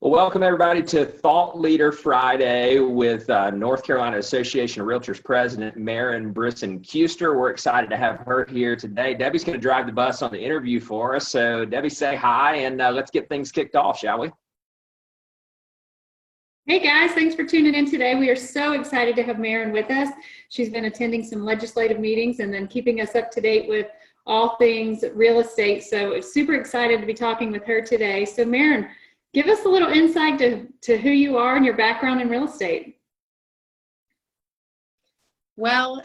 Well, welcome everybody to Thought Leader Friday with North Carolina Association of Realtors President Maren Brisson Kuester. We're excited to have her here today. Debbie's going to drive the bus on the interview for us. So Debbie, say hi and let's get things kicked off, shall we? Hey guys, thanks for tuning in today. We are so excited to have Maren with us. She's been attending some legislative meetings and then keeping us up to date with all things real estate. So super excited to be talking with her today. So Maren, give us a little insight to who you are and your background in real estate. Well,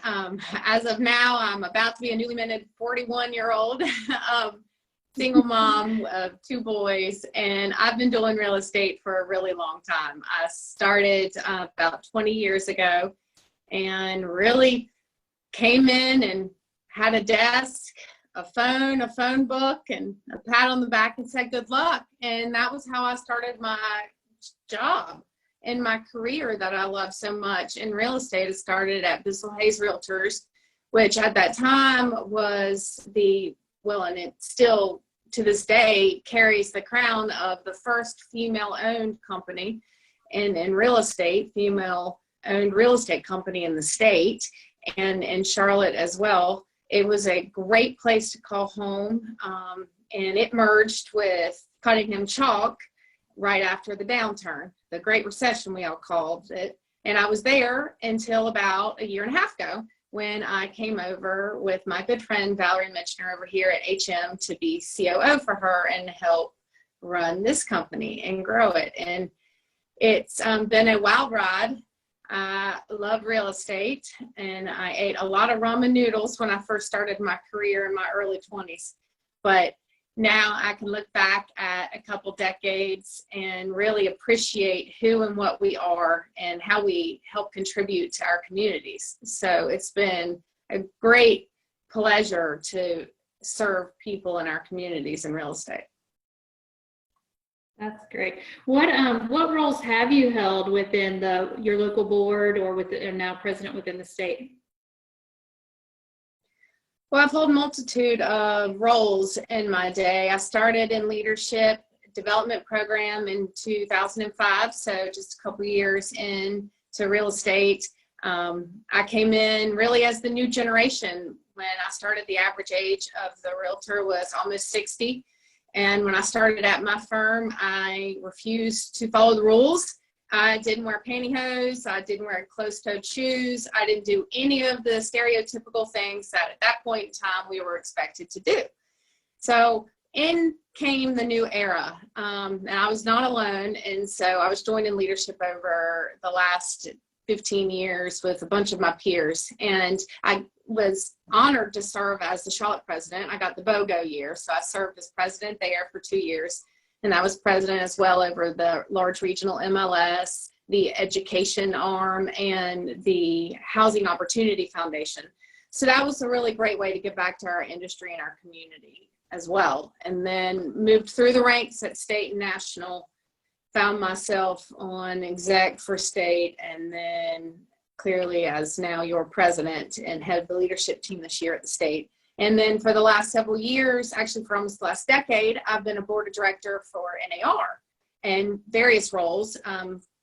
as of now, I'm about to be a newly minted 41-year-old single mom of two boys, and I've been doing real estate for a really long time. I started about 20 years ago and really came in and had a desk, a phone book, and a pat on the back and said good luck. And that was how I started my job and my career that I love so much in real estate. It started at Bissell Hayes Realtors, which at that time was and it still to this day carries the crown of the first female-owned company in real estate, female-owned real estate company in the state and in Charlotte as well. It was a great place to call home, and it merged with Cunningham Chalk right after the downturn, the Great Recession we all called it. And I was there until about a year and a half ago when I came over with my good friend Valerie Mitchner over here at HM to be COO for her and help run this company and grow it. And it's been a wild ride. I love real estate, and I ate a lot of ramen noodles when I first started my career in my early 20s. But now I can look back at a couple decades and really appreciate who and what we are and how we help contribute to our communities. So it's been a great pleasure to serve people in our communities in real estate. That's great. What roles have you held within your local board or now president within the state? Well, I've held a multitude of roles in my day. I started in leadership development program in 2005, so just a couple years into real estate. I came in really as the new generation. When I started, the average age of the realtor was almost 60. And when I started at my firm, I refused to follow the rules. I didn't wear pantyhose. I didn't wear closed-toed shoes. I didn't do any of the stereotypical things that at that point in time we were expected to do. So in came the new era, and I was not alone. And so I was joined in leadership over the last 15 years with a bunch of my peers. And I was honored to serve as the Charlotte president. I got the BOGO year, so I served as president there for 2 years. And I was president as well over the large regional MLS, the education arm, and the Housing Opportunity Foundation. So that was a really great way to give back to our industry and our community as well. And then moved through the ranks at state and national, found myself on exec for state, and then clearly as now your president and head of the leadership team this year at the state. And then for the last several years, actually for almost the last decade, I've been a board of director for NAR in various roles.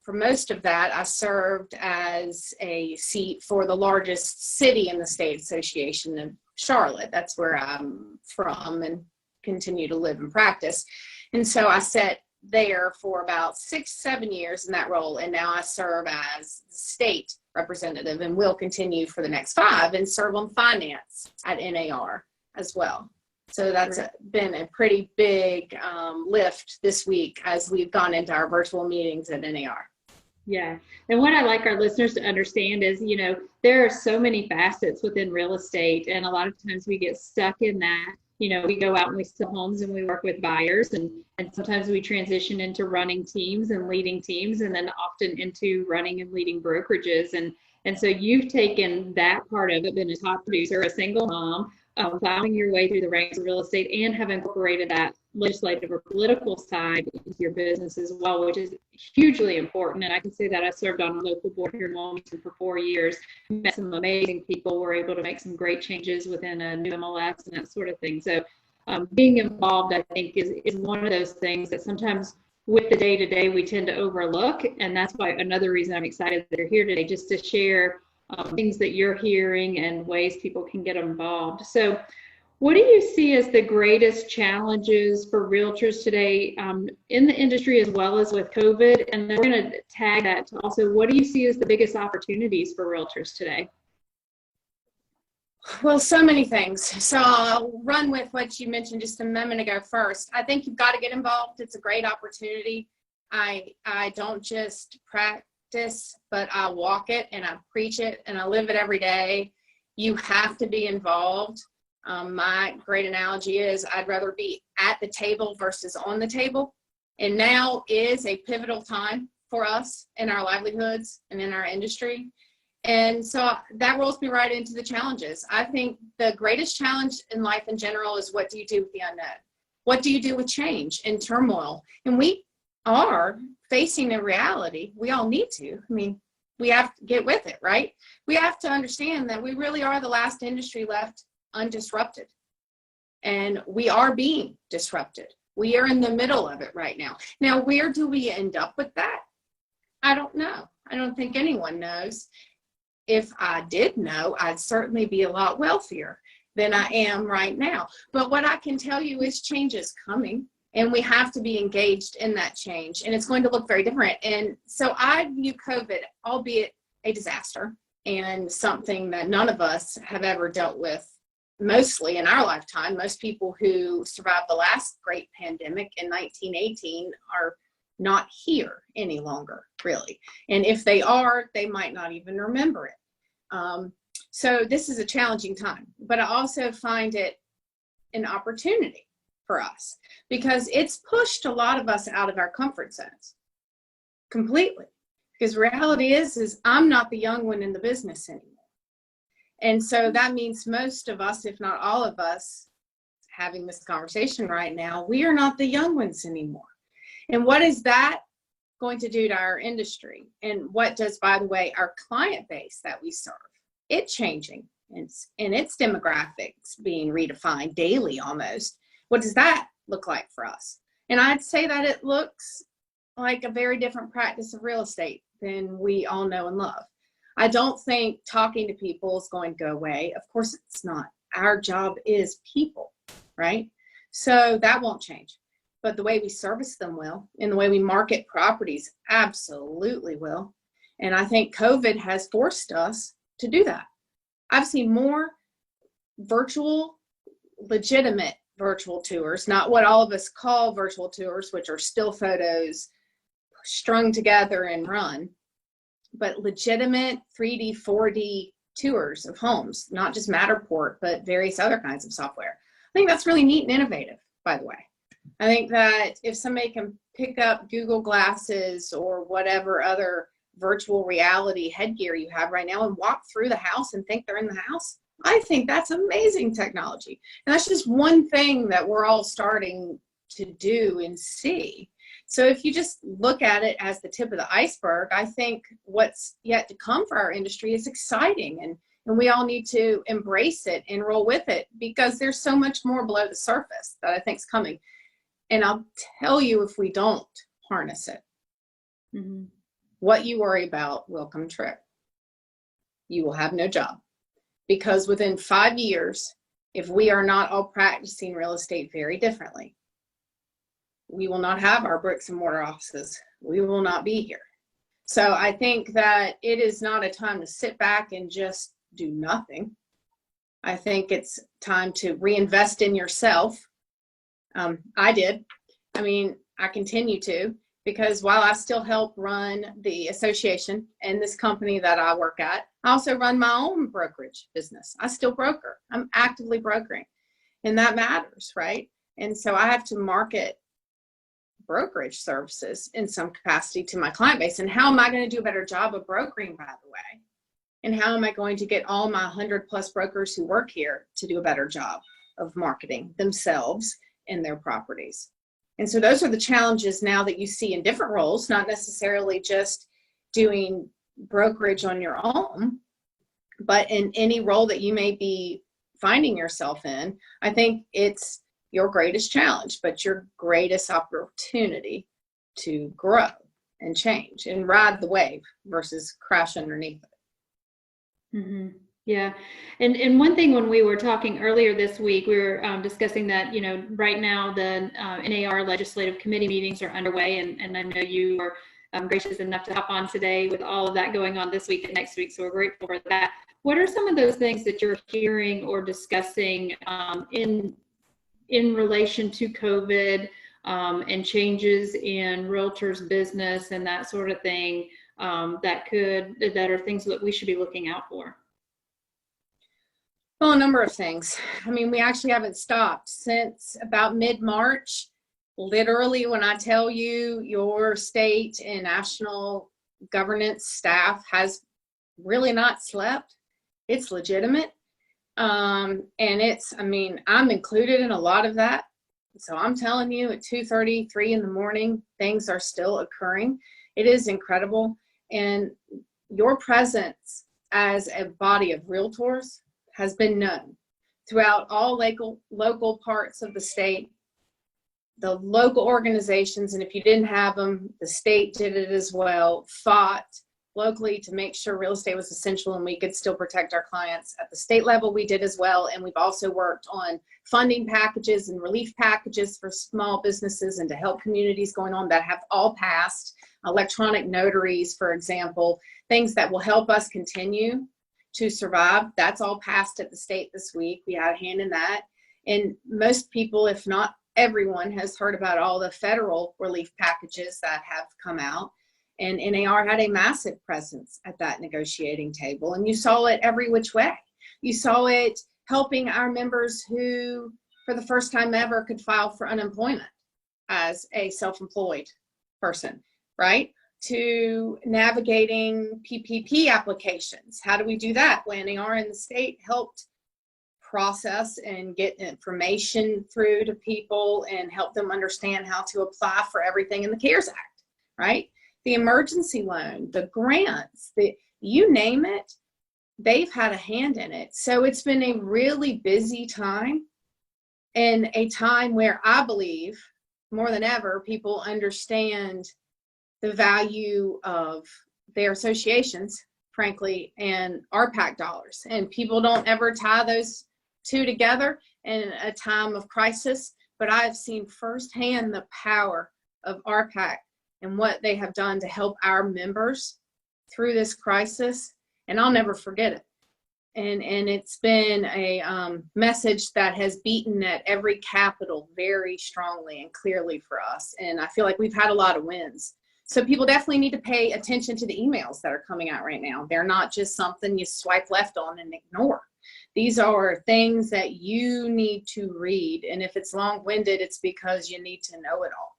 For most of that, I served as a seat for the largest city in the state association of Charlotte. That's where I'm from and continue to live and practice. And so I sat there for about 6-7 years in that role, and now I serve as state representative and will continue for the next 5 and serve on finance at NAR as well. So that's been a pretty big lift this week as we've gone into our virtual meetings at NAR. Yeah. And what I like our listeners to understand is, there are so many facets within real estate, and a lot of times we get stuck in that. We go out and we sell homes and we work with buyers, and sometimes we transition into running teams and leading teams, and then often into running and leading brokerages. And so you've taken that part of it, been a top producer, a single mom, plowing your way through the ranks of real estate, and have incorporated that legislative or political side into your business as well, which is hugely important. And I can say that I served on a local board here in Wilmington for 4 years, met some amazing people, were able to make some great changes within a new MLS and that sort of thing. So being involved, I think, is one of those things that sometimes with the day-to-day we tend to overlook. And that's why another reason I'm excited that you're here today, just to share things that you're hearing and ways people can get involved. So what do you see as the greatest challenges for realtors today in the industry, as well as with COVID? And then we're going to tag that to also, what do you see as the biggest opportunities for realtors today? Well, so many things. So I'll run with what you mentioned just a moment ago first. I think you've got to get involved. It's a great opportunity. I don't just practice, but I walk it and I preach it and I live it every day. You have to be involved. My great analogy is I'd rather be at the table versus on the table. And now is a pivotal time for us in our livelihoods and in our industry. And so that rolls me right into the challenges. I think the greatest challenge in life in general is, what do you do with the unknown? What do you do with change and turmoil? And we are facing a reality. We all need to. I mean, we have to get with it, right? We have to understand that we really are the last industry left undisrupted. And we are being disrupted. We are in the middle of it right now. Now, where do we end up with that? I don't know. I don't think anyone knows. If I did know, I'd certainly be a lot wealthier than I am right now. But what I can tell you is change is coming, and we have to be engaged in that change, and it's going to look very different. And so I view COVID, albeit a disaster and something that none of us have ever dealt with, mostly in our lifetime. Most people who survived the last great pandemic in 1918 are not here any longer, really. And if they are, they might not even remember it. So this is a challenging time, but I also find it an opportunity for us, because it's pushed a lot of us out of our comfort zones completely. Because reality is I'm not the young one in the business anymore. And so that means most of us, if not all of us, having this conversation right now, we are not the young ones anymore. And what is that going to do to our industry? And what does, by the way, our client base that we serve, it changing and its demographics being redefined daily almost? What does that look like for us? And I'd say that it looks like a very different practice of real estate than we all know and love. I don't think talking to people is going to go away. Of course it's not. Our job is people, right? So that won't change. But the way we service them will, and the way we market properties absolutely will. And I think COVID has forced us to do that. I've seen more virtual, legitimate virtual tours, not what all of us call virtual tours, which are still photos strung together and run, but legitimate 3D, 4D tours of homes, not just Matterport, but various other kinds of software. I think that's really neat and innovative, by the way. I think that if somebody can pick up Google Glasses or whatever other virtual reality headgear you have right now and walk through the house and think they're in the house, I think that's amazing technology. And that's just one thing that we're all starting to do and see. So if you just look at it as the tip of the iceberg, I think what's yet to come for our industry is exciting, and we all need to embrace it and roll with it, because there's so much more below the surface that I think is coming. And I'll tell you, if we don't harness it, what you worry about will come true. You will have no job, because within 5 years, if we are not all practicing real estate very differently, we will not have our bricks and mortar offices. We will not be here. So I think that it is not a time to sit back and just do nothing. I think it's time to reinvest in yourself. I did. I mean, I continue to, because while I still help run the association and this company that I work at, I also run my own brokerage business. I still broker. I'm actively brokering, and that matters, right? And so I have to market brokerage services in some capacity to my client base. And how am I going to do a better job of brokering, by the way? And how am I going to get all my 100+ brokers who work here to do a better job of marketing themselves and their properties? And so those are the challenges now that you see in different roles, not necessarily just doing brokerage on your own, but in any role that you may be finding yourself in. I think it's your greatest challenge, but your greatest opportunity to grow and change and ride the wave versus crash underneath it. Mm-hmm. Yeah. And one thing, when we were talking earlier this week, we were discussing that, right now the NAR legislative committee meetings are underway, and I know you were gracious enough to hop on today with all of that going on this week and next week, so we're grateful for that. What are some of those things that you're hearing or discussing in relation to COVID and changes in realtors' business and that sort of thing, that are things that we should be looking out for? Well, a number of things. I mean, we actually haven't stopped since about mid-March. Literally, when I tell you your state and national governance staff has really not slept, it's legitimate. And I'm included in a lot of that. So I'm telling you, at 2:30, 3 in the morning, things are still occurring. It is incredible. And your presence as a body of realtors has been known throughout all local parts of the state, the local organizations, and if you didn't have them, the state did it as well, fought locally to make sure real estate was essential and we could still protect our clients. At the state level, we did as well, and we've also worked on funding packages and relief packages for small businesses and to help communities going on that have all passed. Electronic notaries, for example, things that will help us continue to survive. That's all passed at the state this week. We had a hand in that. And most people, if not everyone, has heard about all the federal relief packages that have come out. And NAR had a massive presence at that negotiating table. And you saw it every which way. You saw it helping our members who, for the first time ever, could file for unemployment as a self-employed person, right? To navigating PPP applications. How do we do that? When NAR and the state helped process and get information through to people and help them understand how to apply for everything in the CARES Act, right? The emergency loan, the grants, you name it, they've had a hand in it. So it's been a really busy time, and a time where I believe more than ever people understand the value of their associations, frankly, and RPAC dollars. And people don't ever tie those two together in a time of crisis, but I've seen firsthand the power of RPAC and what they have done to help our members through this crisis, and I'll never forget it. And it's been a message that has beaten at every capital very strongly and clearly for us, and I feel like we've had a lot of wins. So people definitely need to pay attention to the emails that are coming out right now. They're not just something you swipe left on and ignore. These are things that you need to read, and if it's long-winded, it's because you need to know it all.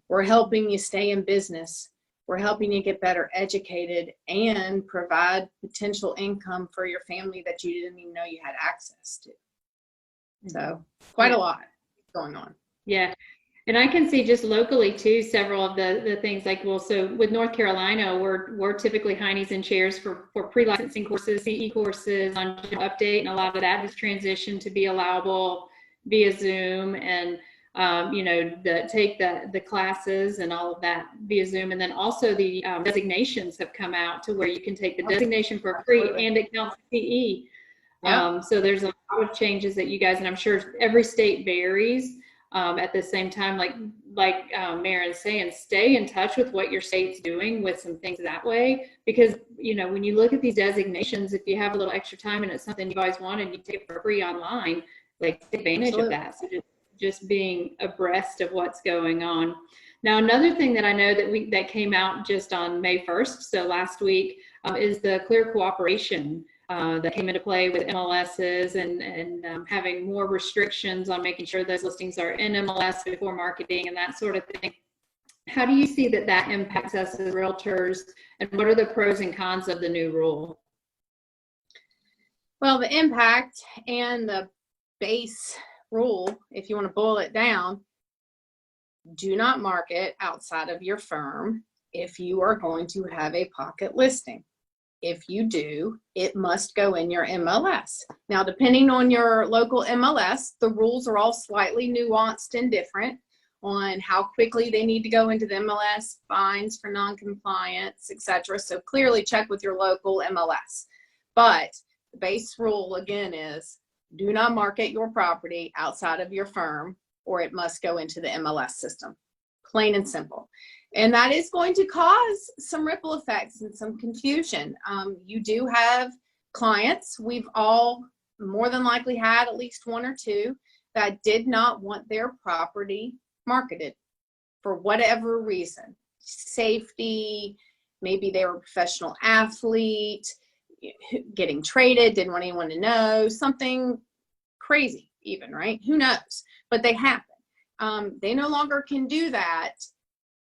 We're helping you stay in business. We're helping you get better educated and provide potential income for your family that you didn't even know you had access to. So quite a lot going on. Yeah. And I can see just locally too, several of the things like, well, so with North Carolina, we're typically heinies and chairs for pre-licensing courses, CE courses on update, and a lot of that has transitioned to be allowable via Zoom, and take the classes and all of that via Zoom. And then also the designations have come out to where you can take the designation for free and it counts CE. Yep. So there's a lot of changes that you guys, and I'm sure every state varies. At the same time, like Maren's saying, stay in touch with what your state's doing with some things that way, because when you look at these designations, if you have a little extra time and it's something you've always wanted, you take it for free online, take advantage of that. So just being abreast of what's going on. Now, another thing that I know that came out just on May 1st, so last week, is the clear cooperation that came into play with MLSs and having more restrictions on making sure those listings are in MLS before marketing and that sort of thing. How do you see that impacts us as realtors, and what are the pros and cons of the new rule? Well, the impact and the base rule, if you want to boil it down, do not market outside of your firm if you are going to have a pocket listing. If you do, it must go in your MLS. Now, depending on your local MLS, the rules are all slightly nuanced and different. on how quickly they need to go into the MLS, fines for non-compliance, etc. So clearly check with your local MLS. But the base rule again is do not market your property outside of your firm, or it must go into the MLS system. Plain and simple. And that is going to cause some ripple effects and some confusion. You do have clients, we've all more than likely had at least one or two that did not want their property marketed for whatever reason. Safety, maybe they were a professional athlete, getting traded, didn't want anyone to know, something crazy even, right? Who knows? But they happen. They no longer can do that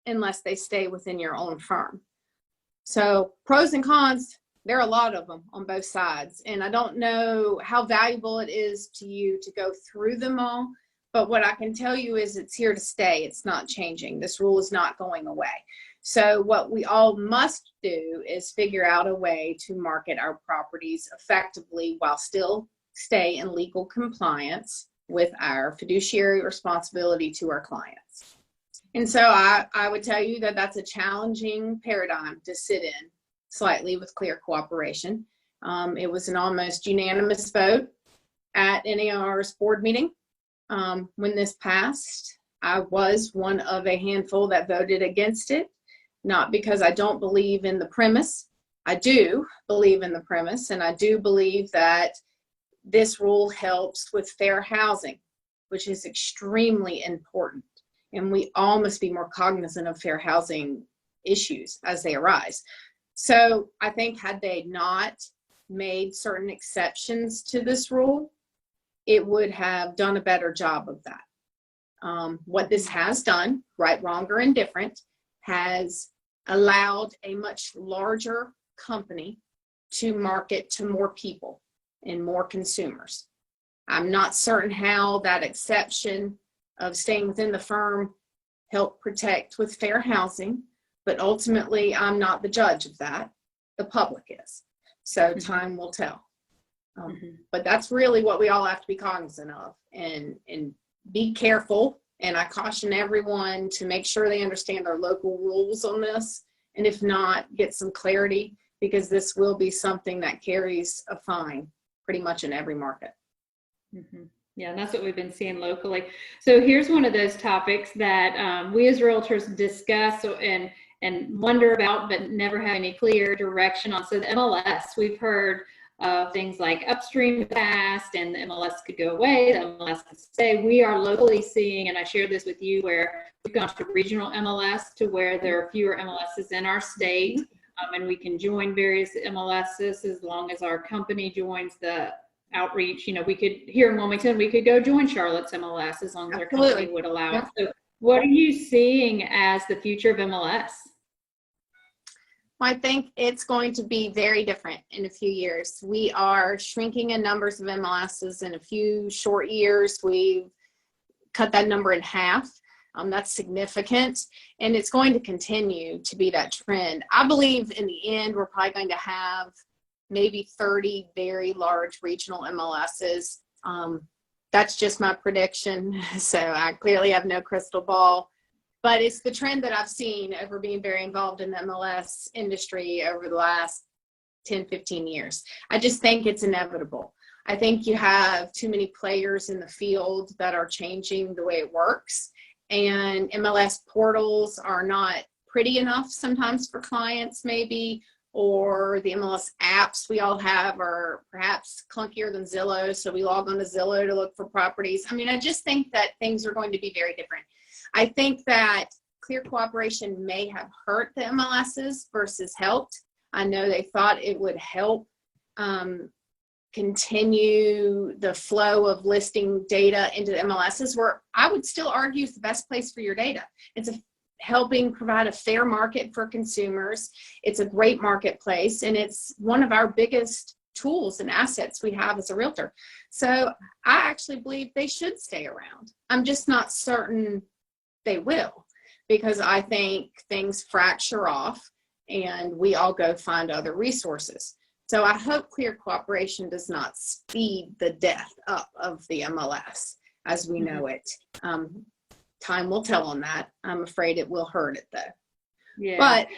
unless they stay within your own firm. So pros and cons, there are a lot of them on both sides. And I don't know how valuable it is to you to go through them all, but what I can tell you is it's here to stay. It's not changing. This rule is not going away. So what we all must do is figure out a way to market our properties effectively while still stay in legal compliance with our fiduciary responsibility to our clients. And so I would tell you that that's a challenging paradigm to sit in slightly with clear cooperation. It was an almost unanimous vote at NAR's board meeting when this passed. I was one of a handful that voted against it, not because I don't believe in the premise. I do believe in the premise, and I do believe that this rule helps with fair housing, which is extremely important. And we all must be more cognizant of fair housing issues as they arise. So I think had they not made certain exceptions to this rule, it would have done a better job of that. What this has done, right, wrong, or indifferent, has allowed a much larger company to market to more people and more consumers. I'm not certain how that exception of staying within the firm helped protect with fair housing, but ultimately I'm not the judge of that. The public is. So time will tell. But that's really what we all have to be cognizant of and be careful. And I caution everyone to make sure they understand our local rules on this. And if not, get some clarity, because this will be something that carries a fine pretty much in every market. Yeah, and that's what we've been seeing locally. So here's one of those topics that we as realtors discuss and wonder about, but never have any clear direction on. So the MLS, we've heard of things like upstream fast, and the MLS could go away, the MLS could stay. We are locally seeing, and I shared this with you, where we've gone to regional MLS to where there are fewer MLSs in our state, and we can join various MLSs as long as our company joins the outreach. You know, we could, here in Wilmington, we could go join Charlotte's MLS as long as our company would allow it. So what are you seeing as the future of MLS? I think it's going to be very different in a few years. We are shrinking in numbers of MLSs. In a few short years, we've cut that number in half. That's significant, and it's going to continue to be that trend. I believe in the end, we're probably going to have maybe 30 very large regional MLSs. That's just my prediction. So I clearly have no crystal ball. But it's the trend that I've seen over being very involved in the MLS industry over the last 10, 15 years. I just think it's inevitable. I think you have too many players in the field that are changing the way it works. And MLS portals are not pretty enough sometimes for clients maybe, or the MLS apps we all have are perhaps clunkier than Zillow. So we log on to Zillow to look for properties. I mean, I just think that things are going to be very different. I think that clear cooperation may have hurt the MLSs versus helped. I know they thought it would help continue the flow of listing data into the MLSs, where I would still argue is the best place for your data. It's helping provide a fair market for consumers. It's a great marketplace, and it's one of our biggest tools and assets we have as a realtor. So I actually believe they should stay around. I'm just not certain they will, because I think things fracture off and we all go find other resources. So I hope clear cooperation does not speed the death up of the MLS as we know it. Time will tell on that. I'm afraid it will hurt it though. Yeah. But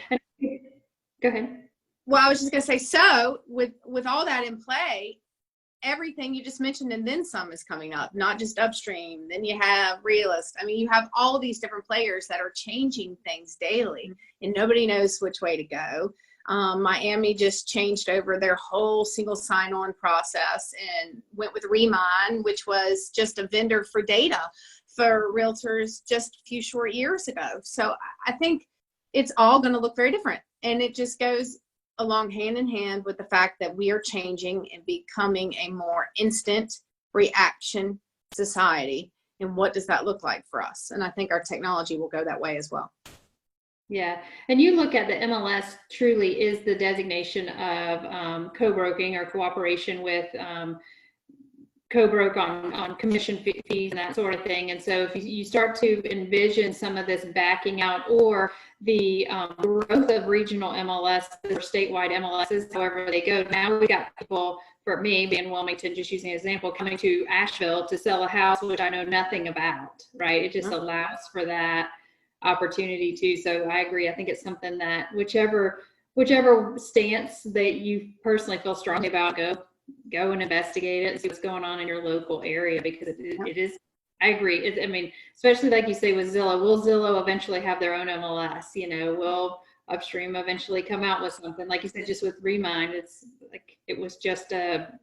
go ahead. Well, I was just going to say, so with all that in play, everything you just mentioned and then some is coming up, not just upstream. Then you have realist. I mean, you have all these different players that are changing things daily, and nobody knows which way to go. Miami just changed over their whole single sign-on process and went with Remind, which was just a vendor for data for realtors just a few short years ago. So I think it's all going to look very different. And it just goes along hand in hand with the fact that we are changing and becoming a more instant reaction society. And what does that look like for us? And I think our technology will go that way as well. Yeah. And you look at the MLS truly is the designation of co-broking or cooperation with co-broke on commission fees and that sort of thing. And so if you start to envision some of this backing out or the growth of regional MLS or statewide MLSs, however they go, now we got people, for me being Wilmington, just using an example, coming to Asheville to sell a house, which I know nothing about, right? It just allows for that opportunity too. So I agree. I think it's something that whichever stance that you personally feel strongly about, go and investigate it and see what's going on in your local area, because it is, I agree. I mean, especially like you say with Zillow, will Zillow eventually have their own MLS? You know, will Upstream eventually come out with something? Like you said, just with Remind, it's like it was just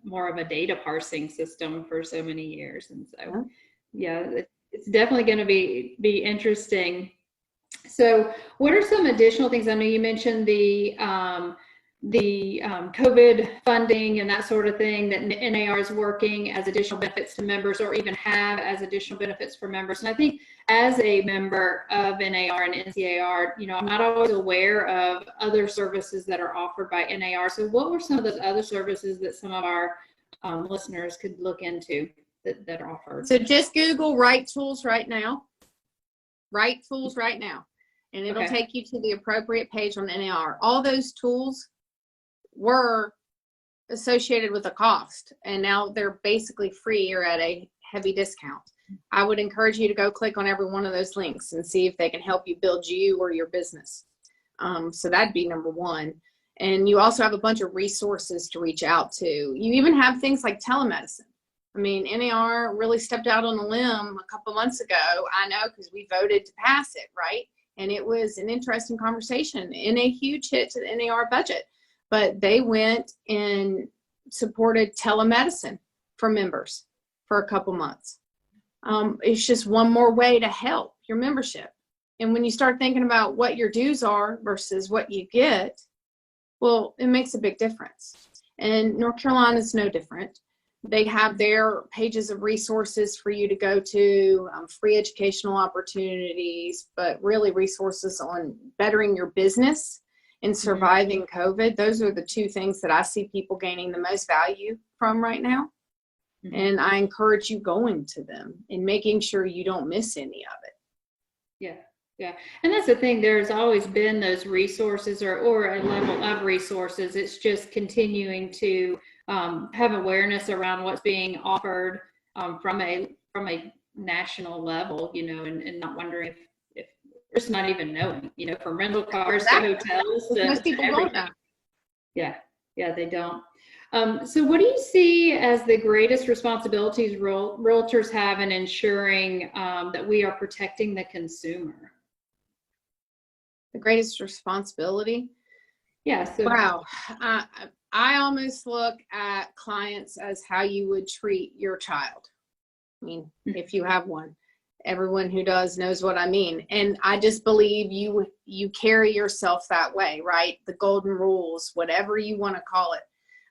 more of a data parsing system for so many years. And so, yeah, it's definitely going to be interesting. So what are some additional things? I know you mentioned the COVID funding and that sort of thing that NAR is working as additional benefits to members, or even have as additional benefits for members. And I think as a member of NAR and NCAR, you know, I'm not always aware of other services that are offered by NAR. So what were some of those other services that some of our listeners could look into that are offered? So just Google Right Tools right now. Right Tools right now. And it'll take you to the appropriate page on NAR. All those tools were associated with a cost, and now they're basically free or at a heavy discount. I would encourage you to go click on every one of those links and see if they can help you build you or your business. So that'd be number one. And you also have a bunch of resources to reach out to. You even have things like telemedicine. I mean, NAR really stepped out on a limb a couple months ago. I know, because we voted to pass it, right? And it was an interesting conversation and a huge hit to the NAR budget. But they went and supported telemedicine for members for a couple months. It's just one more way to help your membership. And when you start thinking about what your dues are versus what you get, well, it makes a big difference. And North Carolina is no different. They have their pages of resources for you to go to, free educational opportunities, but really resources on bettering your business and surviving COVID. Those are the two things that I see people gaining the most value from right now. And I encourage you going to them and making sure you don't miss any of it. Yeah. Yeah. And that's the thing. There's always been those resources or a level of resources. It's just continuing to have awareness around what's being offered from a national level, you know, and not wondering if just not even knowing, you know, from rental cars to hotels to most people don't know. Yeah, they don't. So what do you see as the greatest responsibilities realtors have in ensuring that we are protecting the consumer? The greatest responsibility? Yeah. So, wow. I almost look at clients as how you would treat your child. I mean, if you have one. Everyone who does knows what I mean. And I just believe you carry yourself that way, right? The golden rules, whatever you want to call it.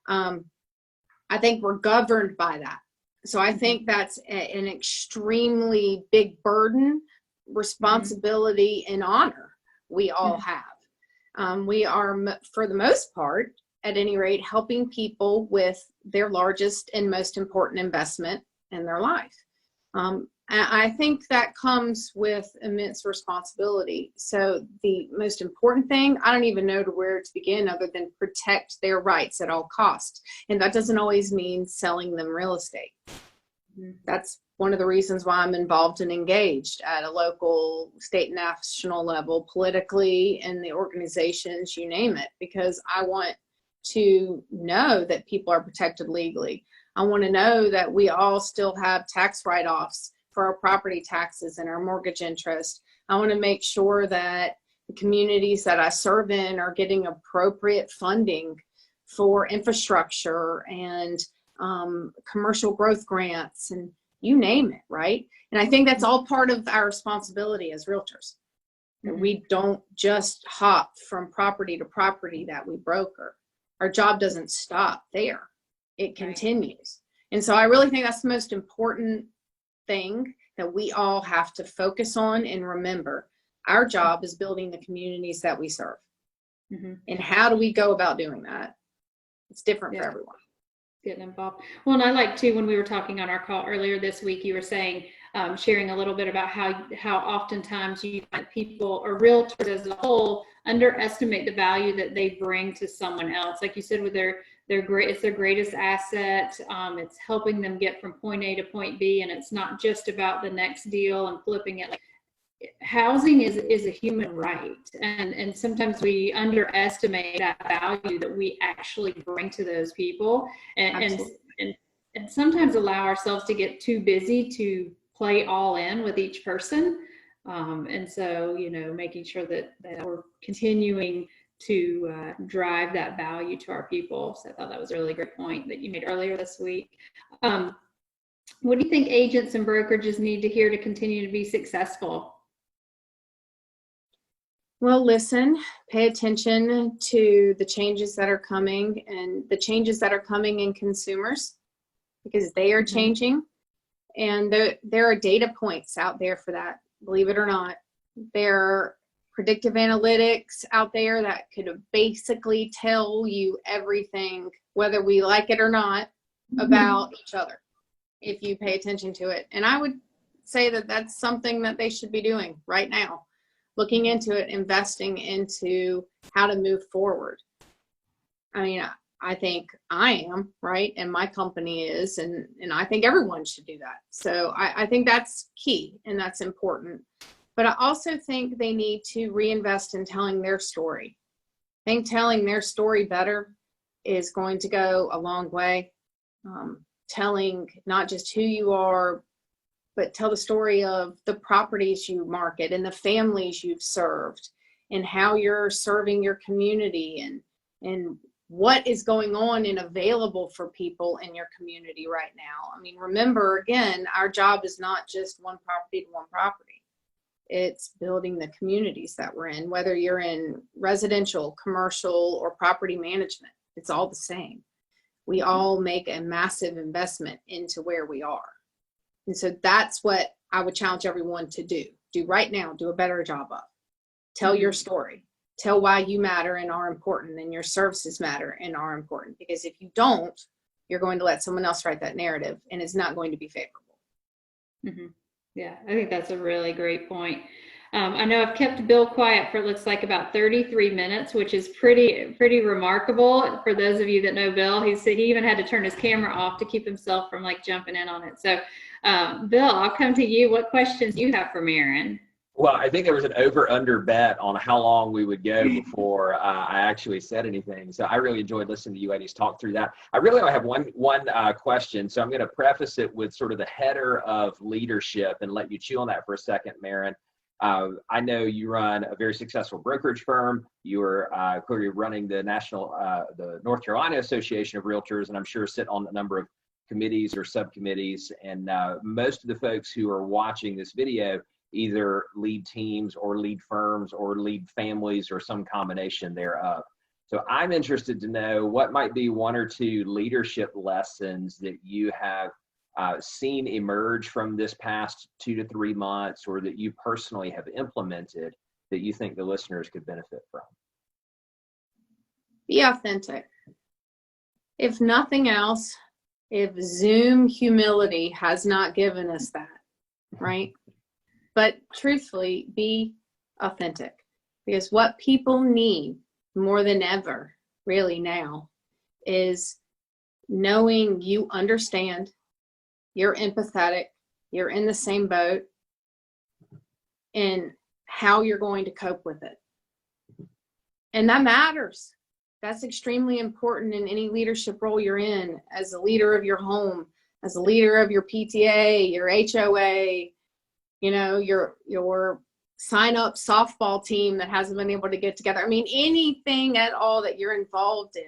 I think we're governed by that. So I think that's an extremely big burden, responsibility, and honor we all have. We are, for the most part, at any rate, helping people with their largest and most important investment in their life. I think that comes with immense responsibility. So the most important thing, I don't even know where to begin other than protect their rights at all costs. And that doesn't always mean selling them real estate. That's one of the reasons why I'm involved and engaged at a local, state, national level, politically, in the organizations, you name it, because I want to know that people are protected legally. I want to know that we all still have tax write-offs for our property taxes and our mortgage interest. I want to make sure that the communities that I serve in are getting appropriate funding for infrastructure and commercial growth grants, and you name it, right? And I think that's all part of our responsibility as realtors. We don't just hop from property to property that we broker. Our job doesn't stop there. It continues. And so I really think that's the most important thing that we all have to focus on and remember. Our job is building the communities that we serve. And how do we go about doing that? It's different for everyone. Getting involved. Well, and I like too, when we were talking on our call earlier this week, you were saying, sharing a little bit about how oftentimes you find people or realtors as a whole underestimate the value that they bring to someone else. Like you said, with it's their greatest asset. It's helping them get from point A to point B, and it's not just about the next deal and flipping it. Like, housing is a human right, and sometimes we underestimate that value that we actually bring to those people, and sometimes allow ourselves to get too busy to play all in with each person. And so, making sure that we're continuing to drive that value to our people. So I thought that was a really great point that you made earlier this week. What do you think agents and brokerages need to hear to continue to be successful? Well, listen, pay attention to the changes that are coming and the changes that are coming in consumers, because they are changing. And there are data points out there for that, believe it or not. There are predictive analytics out there that could basically tell you everything, whether we like it or not, about each other, if you pay attention to it. And I would say that that's something that they should be doing right now, looking into it, investing into how to move forward. I mean, I think I am, right? And my company is, and I think everyone should do that. So I think that's key and that's important. But I also think they need to reinvest in telling their story. I think telling their story better is going to go a long way. Telling not just who you are, but tell the story of the properties you market and the families you've served and how you're serving your community and what is going on and available for people in your community right now. I mean, remember, again, our job is not just one property to one property. It's building the communities that we're in, whether you're in residential, commercial, or property management. It's all the same. We all make a massive investment into where we are. And so that's what I would challenge everyone to do right now. Do a better job of. Tell your story. Tell why you matter and are important, and your services matter and are important. Because if you don't, you're going to let someone else write that narrative, and it's not going to be favorable. Yeah, I think that's a really great point. I know I've kept Bill quiet for, it looks like, about 33 minutes, which is pretty remarkable. For those of you that know Bill, he even had to turn his camera off to keep himself from jumping in on it. So Bill, I'll come to you. What questions do you have for Maren? Well, I think there was an over-under bet on how long we would go before I actually said anything. So I really enjoyed listening to you ladies talk through that. I really only have one question. So I'm going to preface it with sort of the header of leadership and let you chew on that for a second, Maren. I know you run a very successful brokerage firm. You're clearly running the the North Carolina Association of Realtors, and I'm sure sit on a number of committees or subcommittees. And most of the folks who are watching this video either lead teams or lead firms or lead families or some combination thereof. So I'm interested to know what might be one or two leadership lessons that you have seen emerge from this past 2 to 3 months, or that you personally have implemented that you think the listeners could benefit from. Be authentic. If nothing else, if Zoom humility has not given us that, right? But truthfully, be authentic, because what people need more than ever, really now, is knowing you understand, you're empathetic, you're in the same boat, and how you're going to cope with it. And that matters. That's extremely important in any leadership role you're in, as a leader of your home, as a leader of your PTA, your HOA, you know, your sign up softball team that hasn't been able to get together. I mean, anything at all that you're involved in,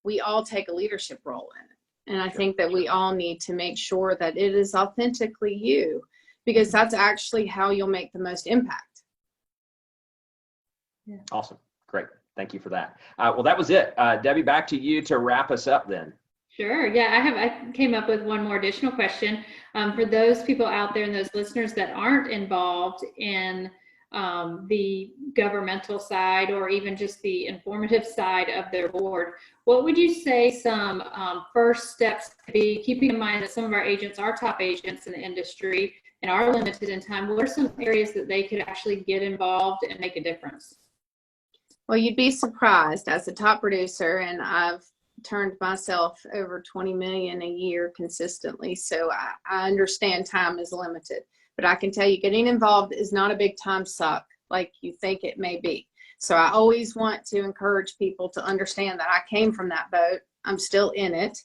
we all take a leadership role in it. And I think that we all need to make sure that it is authentically you, because that's actually how you'll make the most impact. Yeah. Awesome. Great. Thank you for that. Well, that was it. Debbie, back to you to wrap us up then. Sure. Yeah, I came up with one more additional question. For those people out there and those listeners that aren't involved in the governmental side or even just the informative side of their board, what would you say some first steps to be, keeping in mind that some of our agents are top agents in the industry and are limited in time? What are some areas that they could actually get involved and make a difference? Well, you'd be surprised. As a top producer, and I've turned myself over 20 million a year consistently, so I understand time is limited. But I can tell you, getting involved is not a big time suck like you think it may be. So I always want to encourage people to understand that I came from that boat. I'm still in it.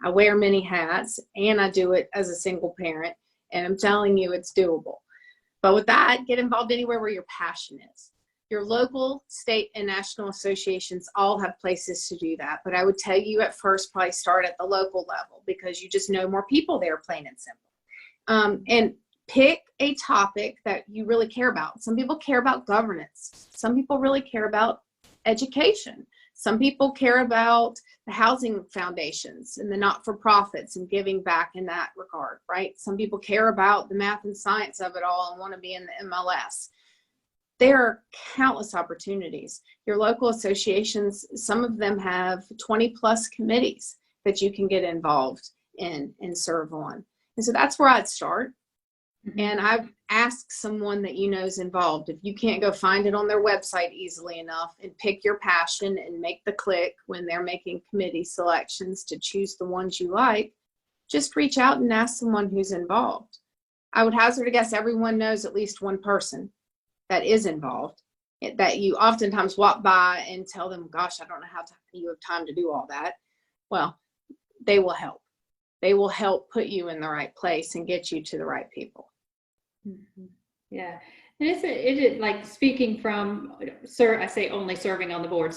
I wear many hats, and I do it as a single parent. And I'm telling you, it's doable. But with that, get involved anywhere where your passion is. Your local, state, and national associations all have places to do that. But I would tell you at first, probably start at the local level, because you just know more people there, plain and simple. And pick a topic that you really care about. Some people care about governance. Some people really care about education. Some people care about the housing foundations and the not-for-profits and giving back in that regard, right? Some people care about the math and science of it all and want to be in the MLS. There are countless opportunities. Your local associations, some of them have 20 plus committees that you can get involved in and serve on. And so that's where I'd start. And I've asked someone that you know is involved. If you can't go find it on their website easily enough, and pick your passion and make the click when they're making committee selections to choose the ones you like, just reach out and ask someone who's involved. I would hazard a guess everyone knows at least one person that is involved, that you oftentimes walk by and tell them, gosh, I don't know how you have time to do all that. Well, they will help. They will help put you in the right place and get you to the right people. Yeah. And it is like, speaking from, I say only serving on the board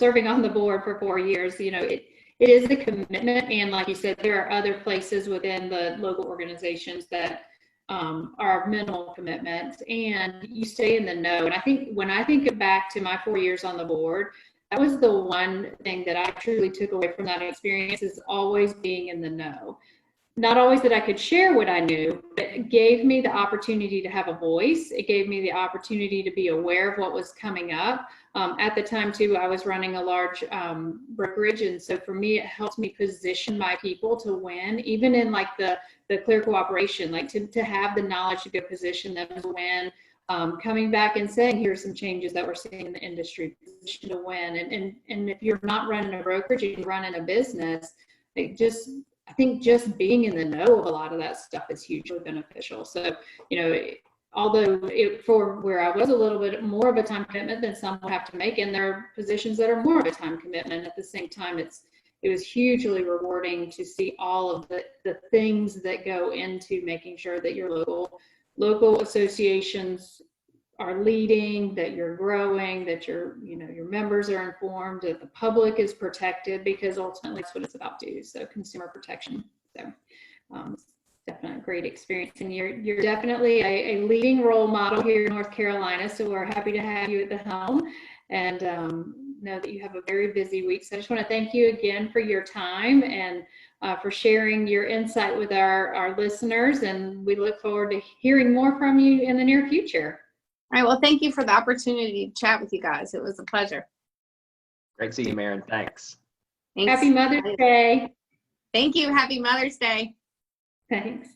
for 4 years, you know, it is the commitment. And like you said, there are other places within the local organizations that are minimal commitments, and you stay in the know. And I think when I think back to my 4 years on the board, that was the one thing that I truly took away from that experience, is always being in the know. Not always that I could share what I knew, but it gave me the opportunity to have a voice. It gave me the opportunity to be aware of what was coming up. At the time too, I was running a large brokerage. And so for me, it helped me position my people to win, even in like the clear cooperation, like to have the knowledge to go position them to win. Coming back and saying, here's some changes that we're seeing in the industry, position to win. And if you're not running a brokerage, you're running a business, I think just being in the know of a lot of that stuff is hugely beneficial. So, you know, although for where I was a little bit more of a time commitment than some will have to make, and there are positions that are more of a time commitment, at the same time, it was hugely rewarding to see all of the things that go into making sure that your local associations are leading, that you're growing, that your members are informed, that the public is protected, because ultimately that's what it's about too. So consumer protection. So it's definitely a great experience, and you're definitely a leading role model here in North Carolina. So we're happy to have you at the helm, and know that you have a very busy week. So I just want to thank you again for your time and for sharing your insight with our listeners, and we look forward to hearing more from you in the near future. All right. Well, thank you for the opportunity to chat with you guys. It was a pleasure. Great to see you, Maren. Thanks. Happy Mother's Day. Thank you. Happy Mother's Day. Thanks.